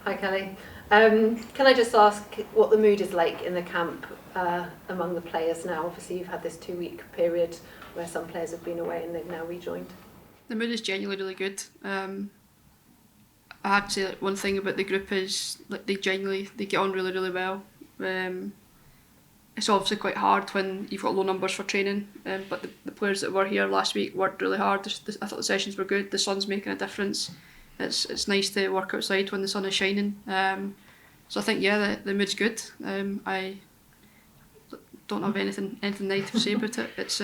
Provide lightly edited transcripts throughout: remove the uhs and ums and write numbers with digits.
Hi Kelly. Can I just ask what the mood is like in the camp among the players now? Obviously you've had this 2 week period where some players have been away and they've now rejoined. The mood is genuinely really good. I have to say, like, one thing about the group is like they get on really really well. Um, it's obviously quite hard when you've got low numbers for training, but the players that were here last week worked really hard. I thought the sessions were good. The sun's making a difference. It's nice to work outside when the sun is shining. So I think the mood's good. I don't have anything negative to say about it. It's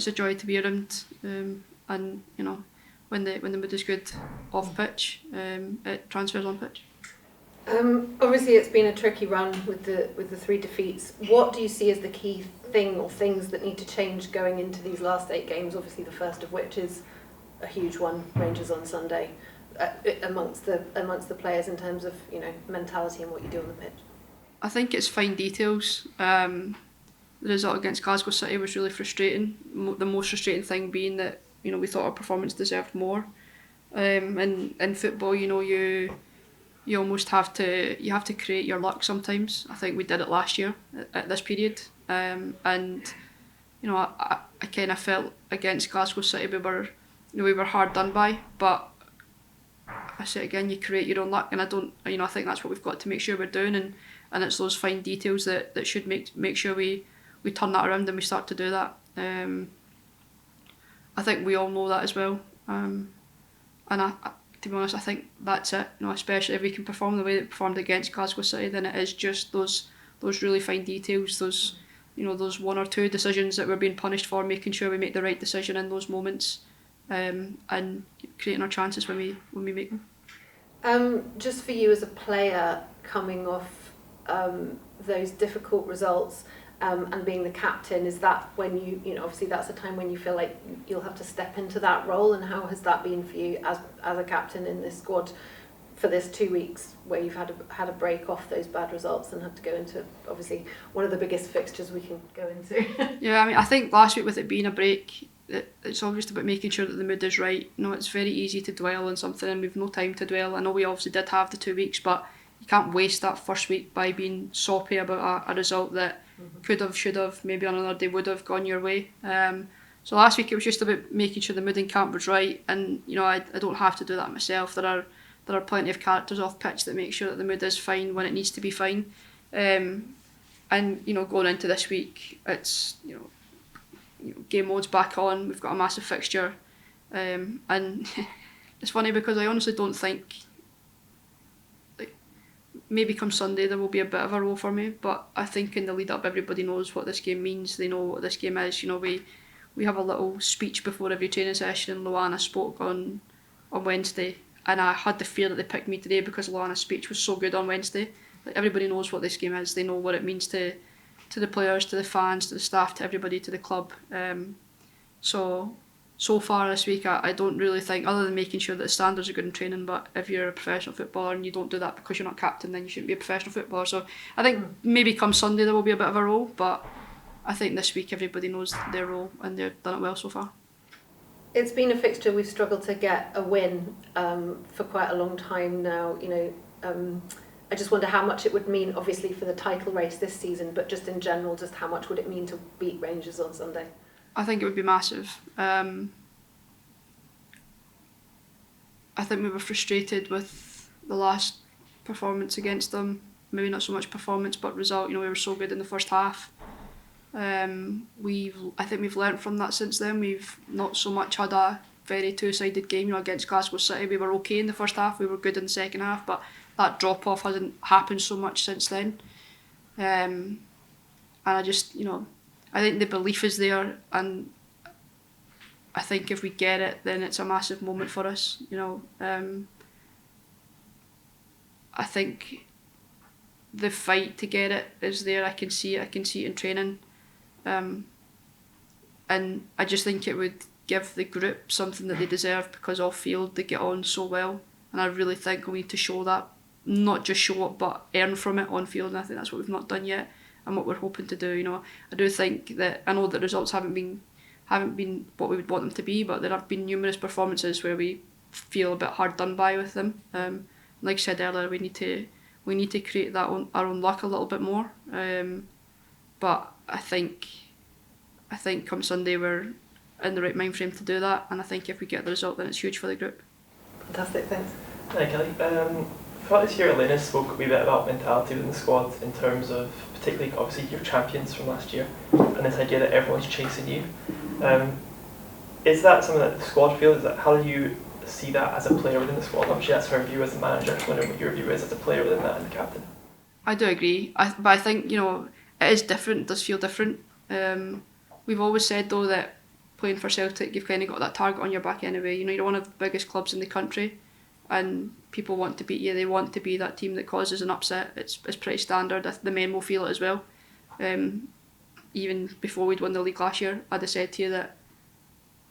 a joy to be around, and when the mood is good off pitch, it transfers on pitch. Obviously it's been a tricky run with the 3 defeats. What do you see as the key thing or things that need to change going into these last 8 games? Obviously the first of which is a huge one, Rangers on Sunday, amongst the players in terms of mentality and what you do on the pitch. I think it's fine details. The result against Glasgow City was really frustrating. The most frustrating thing being that we thought our performance deserved more. And in football, you almost have to create your luck sometimes. I think we did it last year at this period, and I kind of felt against Glasgow City we were hard done by, but I say it again, you create your own luck, and I think that's what we've got to make sure we're doing, and it's those fine details that should make sure we turn that around and we start to do that. I think we all know that as well, and to be honest, I think that's it. Especially if we can perform the way that we performed against Glasgow City, then it is just those really fine details, those 1 or 2 decisions that we're being punished for, making sure we make the right decision in those moments, and creating our chances when we make them. Just for you as a player coming off those difficult results and being the captain, is that when obviously that's a time when you feel like you'll have to step into that role, and how has that been for you as a captain in this squad for this 2 weeks where you've had a break off those bad results and had to go into obviously one of the biggest fixtures we can go into? Yeah, I think last week with it being a break, it's all just about making sure that the mood is right. It's very easy to dwell on something and we've no time to dwell. I know we obviously did have the 2 weeks, but you can't waste that first week by being soppy about a result that could have, should have, maybe on another day would have gone your way. So last week it was just about making sure the mood in camp was right, and I don't have to do that myself. There are plenty of characters off pitch that make sure that the mood is fine when it needs to be fine. And going into this week, it's game mode's back on. We've got a massive fixture, and it's funny because I honestly don't think, maybe come Sunday there will be a bit of a role for me, but I think in the lead up everybody knows what this game means. They know what this game is. We have a little speech before every training session, and Luana spoke on Wednesday, and I had the fear that they picked me today because Luana's speech was so good on Wednesday. Like, everybody knows what this game is. They know what it means to the players, to the fans, to the staff, to everybody, to the club. So far this week, I don't really think, other than making sure that the standards are good in training, but if you're a professional footballer and you don't do that because you're not captain, then you shouldn't be a professional footballer. So I think maybe come Sunday there will be a bit of a role, but I think this week everybody knows their role and they've done it well so far. It's been a fixture we've struggled to get a win for quite a long time now. I just wonder how much it would mean, obviously, for the title race this season, but just in general, just how much would it mean to beat Rangers on Sunday? I think it would be massive. I think we were frustrated with the last performance against them. Maybe not so much performance, but result. We were so good in the first half. I think we've learnt from that since then. We've not so much had a very two-sided game. Against Glasgow City, we were okay in the first half. We were good in the second half, but that drop-off hasn't happened so much since then. And I just, I think the belief is there, and I think if we get it, then it's a massive moment for us. I think the fight to get it is there. I can see it in training, and I just think it would give the group something that they deserve, because off field they get on so well, and I really think we need to show that, not just show it but earn from it on field, and I think that's what we've not done yet and what we're hoping to do. I do think that, I know that results haven't been what we would want them to be, but there have been numerous performances where we feel a bit hard done by with them. like I said earlier, we need to create our own luck a little bit more. But I think come Sunday we're in the right mind frame to do that, and I think if we get the result, then it's huge for the group. Fantastic, thanks. Hi Kelly. Throughout this year, Elena spoke a wee bit about mentality within the squad in terms of particularly obviously your champions from last year and this idea that everyone's chasing you. Is that something that the squad feels? How do you see that as a player within the squad? Obviously that's her view as a manager. I wonder what your view is as a player within that and the captain. I do agree, but I think it is different. It does feel different. We've always said though that playing for Celtic, you've kind of got that target on your back anyway. You're one of the biggest clubs in the country, and people want to beat you. They want to be that team that causes an upset. It's pretty standard. The men will feel it as well. Even before we'd won the league last year, I'd have said to you that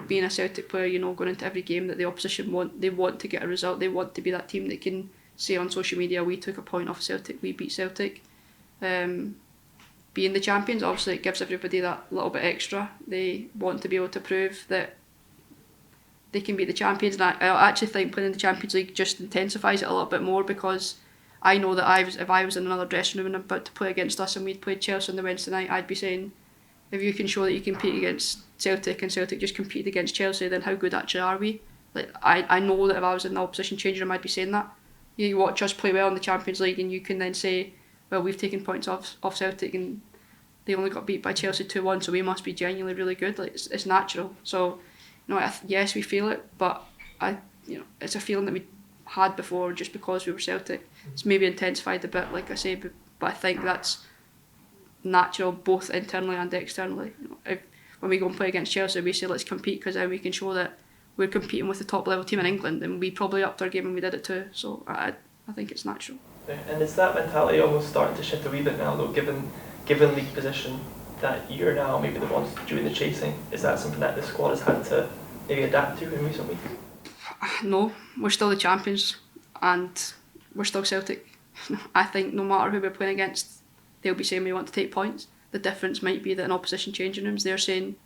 being a Celtic player, going into every game that the opposition want to get a result. They want to be that team that can say on social media, we took a point off Celtic, we beat Celtic. Being the champions, obviously it gives everybody that little bit extra. They want to be able to prove that they can beat the champions, and I actually think playing in the Champions League just intensifies it a little bit more, because I know that if I was in another dressing room and about to play against us and we'd played Chelsea on the Wednesday night, I'd be saying, if you can show that you compete against Celtic and Celtic just competed against Chelsea, then how good actually are we? I know that if I was in the opposition changing room, I'd be saying that. You watch us play well in the Champions League and you can then say, well, we've taken points off Celtic and they only got beat by Chelsea 2-1, so we must be genuinely really good. It's natural. So, yes, we feel it, but it's a feeling that we had before just because we were Celtic. It's maybe intensified a bit, like I say, but I think that's natural both internally and externally. When we go and play against Chelsea, we say let's compete, because then we can show that we're competing with the top level team in England, and we probably upped our game when we did it too. So I think it's natural. And is that mentality almost starting to shift a wee bit now, though, given league position that you're now maybe the ones doing the chasing? Is that something that the squad has had to maybe adapt to in recent weeks? No, we're still the champions and we're still Celtic. I think no matter who we're playing against, they'll be saying we want to take points. The difference might be that in opposition changing rooms, they're saying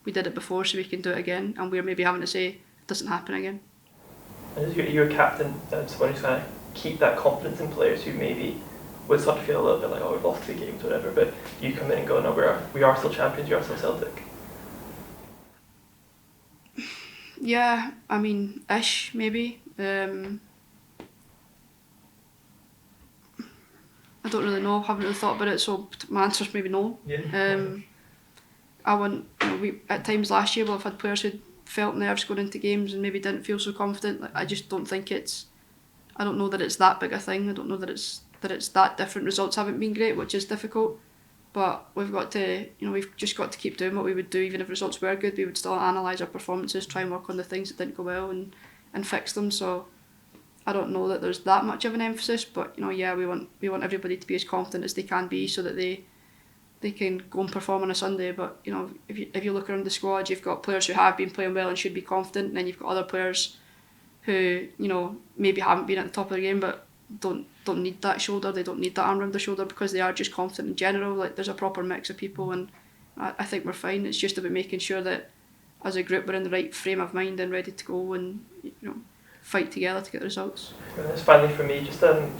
we did it before so we can do it again, and we're maybe having to say it doesn't happen again. And as you're a captain, someone who's going to keep that confidence in players who maybe would start to feel a little bit like, oh, we've lost 3 games, whatever, but you come in and go, no, we are still champions, you are still Celtic. Yeah, I mean, ish, maybe. I don't really know, haven't really thought about it, so my answer's maybe no. Yeah. We at times last year we'll have had players who felt nerves going into games and maybe didn't feel so confident. I just don't think I don't know that it's that big a thing. I don't know that it's that different. Results haven't been great, which is difficult, but we've just got to keep doing what we would do. Even if results were good, we would still analyse our performances, try and work on the things that didn't go well and fix them. So I don't know that there's that much of an emphasis, but yeah, we want everybody to be as confident as they can be so that they can go and perform on a Sunday. But if you look around the squad, you've got players who have been playing well and should be confident, and then you've got other players who maybe haven't been at the top of the game but don't need that shoulder, they don't need that arm around their shoulder because they are just confident in general. There's a proper mix of people, and I think we're fine. It's just about making sure that as a group we're in the right frame of mind and ready to go and fight together to get the results. And just finally for me, just on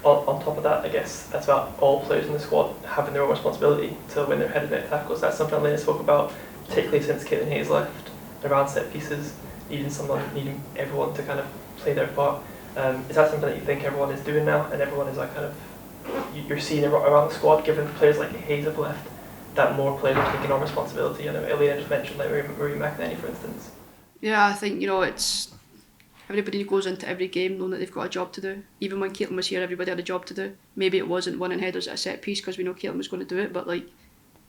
top of that, I guess that's about all players in the squad having their own responsibility to win their headed net tackles. That's something Elena spoke about, particularly since Caitlin Hayes left, around set pieces, needing everyone to kind of play their part. Is that something that you think everyone is doing now, and everyone is you're seeing around the squad, given players like Hayes have left, that more players are taking on responsibility? I know Elena just mentioned Marie McEnany, for instance. Yeah, I think it's everybody goes into every game knowing that they've got a job to do. Even when Caitlin was here, everybody had a job to do. Maybe it wasn't winning headers at a set piece because we know Caitlin was going to do it, but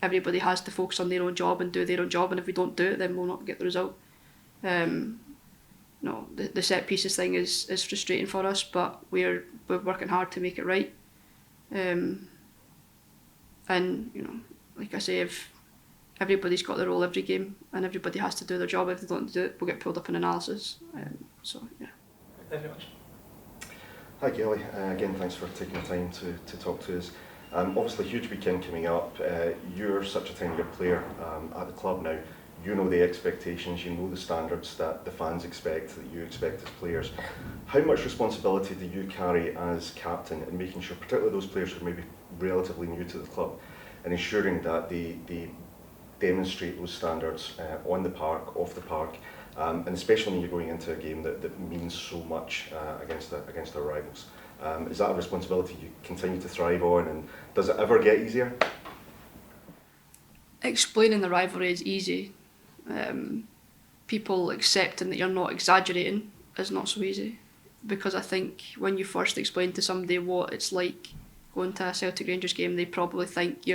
everybody has to focus on their own job and do their own job, and if we don't do it, then we'll not get the result. The set pieces thing is frustrating for us, but we're working hard to make it right. And like I say, if everybody's got their role every game and everybody has to do their job, if they don't do it, we'll get pulled up in analysis. So yeah. Thank you very much. Hi Kelly, again thanks for taking the time to talk to us. Obviously huge weekend coming up. You're such a tenured player at the club now. you know the expectations, you know the standards that the fans expect, that you expect as players. How much responsibility do you carry as captain in making sure, particularly those players who are maybe relatively new to the club, and ensuring that they demonstrate those standards on the park, off the park, and especially when you're going into a game that means so much against our rivals? Is that a responsibility you continue to thrive on, and does it ever get easier? Explaining the rivalry is easy. People accepting that you're not exaggerating is not so easy, because I think when you first explain to somebody what it's like going to a Celtic Rangers game, they probably think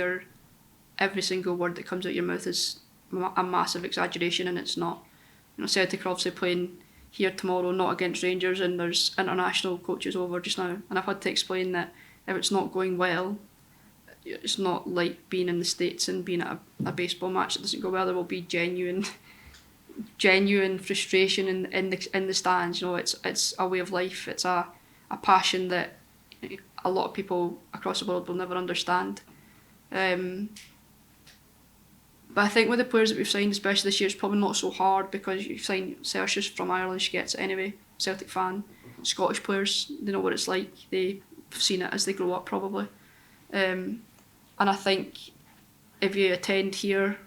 every single word that comes out your mouth is a massive exaggeration, and it's not. Celtic are obviously playing here tomorrow, not against Rangers, and there's international coaches over just now, and I've had to explain that if it's not going well, it's not like being in the States and being at a baseball match that doesn't go well. There will be genuine frustration in the stands. It's a way of life. It's a passion that a lot of people across the world will never understand. But I think with the players that we've signed, especially this year, it's probably not so hard, because you've signed Saoirse's from Ireland, she gets it anyway, Celtic fan. Scottish players, they know what it's like, they've seen it as they grow up probably. And I think if you attend here,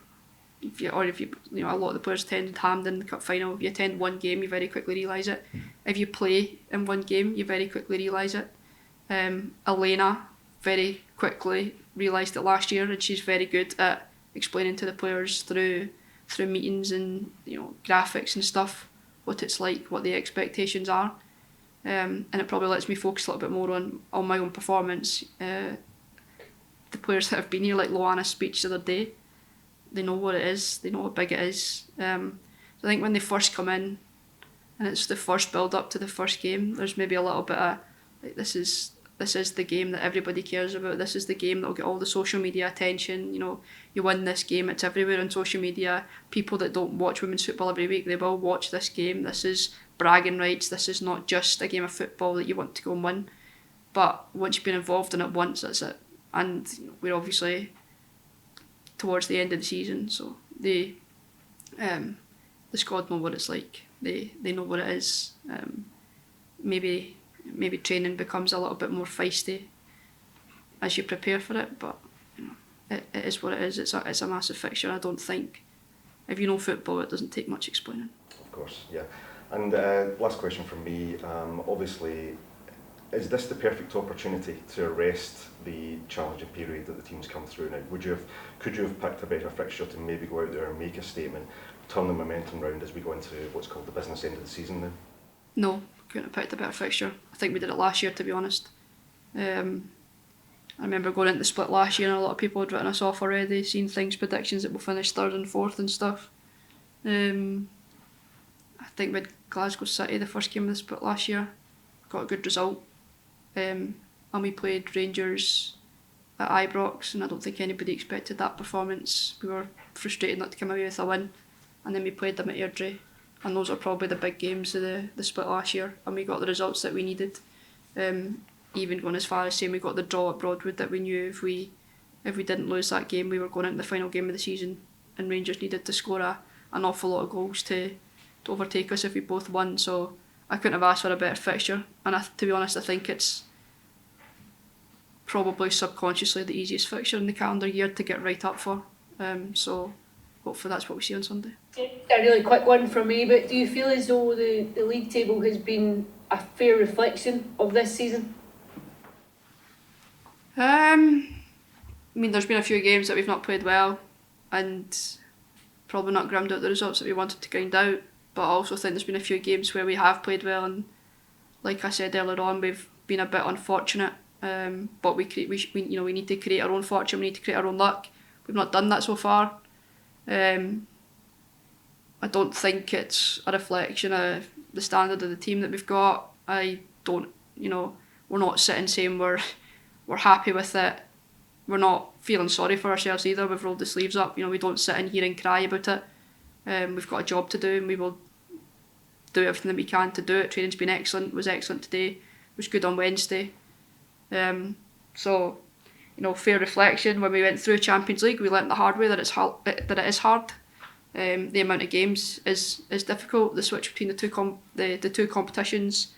if you a lot of the players attended Hampden, the cup final, if you attend one game, you very quickly realise it. If you play in one game, you very quickly realise it. Elena very quickly realised it last year, and she's very good at explaining to the players through meetings and graphics and stuff what it's like, what the expectations are, and it probably lets me focus a little bit more on my own performance. The players that have been here, like Loana's speech the other day, they know what it is, they know how big it is. So I think when they first come in and it's the first build up to the first game, there's maybe a little bit of like, this is the game that everybody cares about. This is the game that will get all the social media attention. You win this game, it's everywhere on social media. People that don't watch women's football every week, they will watch this game. This is bragging rights. This is not just a game of football that you want to go and win. But once you've been involved in it once, that's it. And we're obviously towards the end of the season, so the squad know what it's like. They know what it is. Maybe training becomes a little bit more feisty as you prepare for it, but it is what it is. It's a massive fixture. I don't think, if you know football, it doesn't take much explaining. Of course, yeah. And last question from me. Obviously, is this the perfect opportunity to arrest the challenging period that the team's come through now? Could you have picked a better fixture to maybe go out there and make a statement, turn the momentum round as we go into what's called the business end of the season now? No, couldn't have picked a better fixture. I think we did it last year, to be honest. I remember going into the split last year and a lot of people had written us off already, seen predictions that we'll finish third and fourth and stuff. I think with Glasgow City, the first game of the split last year, got a good result. And we played Rangers at Ibrox, and I don't think anybody expected that performance. We were frustrated not to come away with a win, and then we played them at Airdrie, and those are probably the big games of the split last year, and we got the results that we needed. Even going as far as saying we got the draw at Broadwood, that we knew if we didn't lose that game, we were going into the final game of the season, and Rangers needed to score an awful lot of goals to overtake us if we both won. So I couldn't have asked for a better fixture, and to be honest, I think it's probably subconsciously the easiest fixture in the calendar year to get right up for. So hopefully that's what we see on Sunday. A really quick one from me, but do you feel as though the league table has been a fair reflection of this season? There's been a few games that we've not played well and probably not ground out the results that we wanted to grind out, but I also think there's been a few games where we have played well, and like I said earlier on, we've been a bit unfortunate. But we need to create our own fortune. We need to create our own luck. We've not done that so far. I don't think it's a reflection of the standard of the team that we've got. We're not sitting saying we're happy with it. We're not feeling sorry for ourselves either. We've rolled the sleeves up. We don't sit in here and cry about it. We've got a job to do, and we will do everything that we can to do it. Training's been excellent. Was excellent today. It was good on Wednesday. So fair reflection. When we went through Champions League, we learnt the hard way that it is hard. the amount of games is difficult. The switch between the two competitions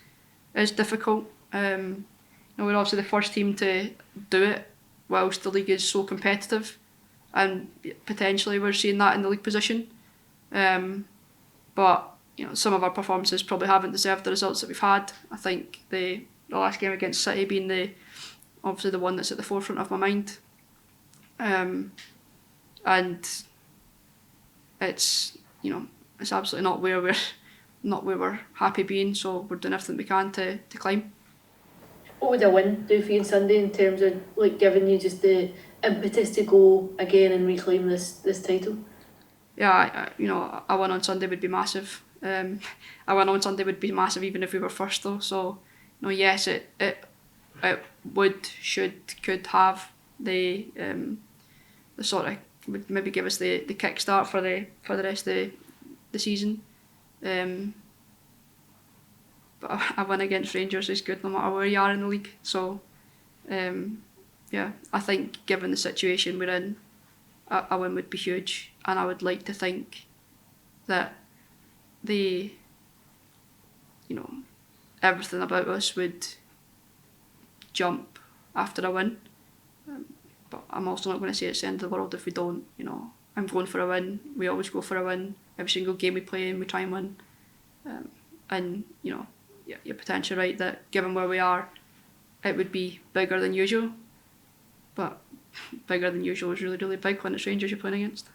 is difficult. We're obviously the first team to do it whilst the league is so competitive, and potentially we're seeing that in the league position. But some of our performances probably haven't deserved the results that we've had. I think the last game against City being obviously the one that's at the forefront of my mind. And it's it's absolutely not where we're happy being, so we're doing everything we can to climb. What would a win do for you on Sunday in terms of giving you just the impetus to go again and reclaim this title? Yeah, a win on Sunday would be massive. A win on Sunday would be massive even if we were first though. So yes, it could have the sort of, would maybe give us the kickstart for the rest of the season. But a win against Rangers is good no matter where you are in the league. So I think given the situation we're in, a win would be huge, and I would like to think that everything about us would jump after a win. But I'm also not going to say it's the end of the world if we don't. I'm going for a win. We always go for a win. Every single game we play in, we try and win. And you're potentially right that given where we are, it would be bigger than usual. But bigger than usual is really, really big when it's Rangers you're playing against.